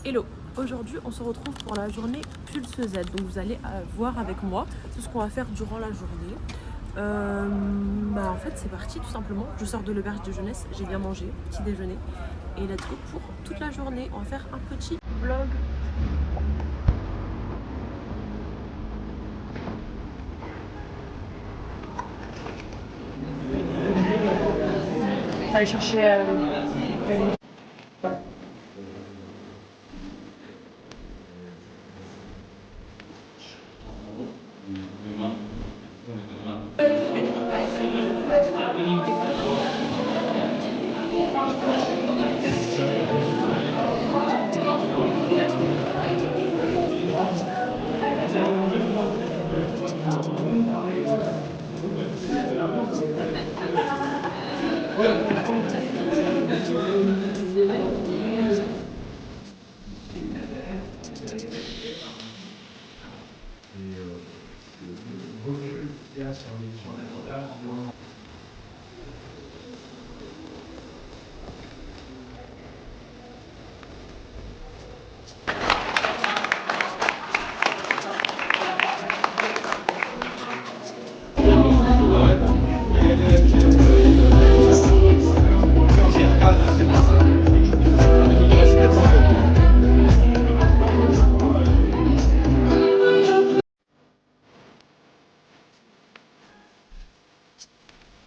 Hello, aujourd'hui on se retrouve pour la journée Pulse Z. Donc vous allez voir avec moi tout ce qu'on va faire durant la journée. En fait c'est parti tout simplement. Je sors de l'auberge de jeunesse, j'ai bien mangé, petit déjeuner. Et let's go pour toute la journée. On va faire un petit vlog. On va aller chercher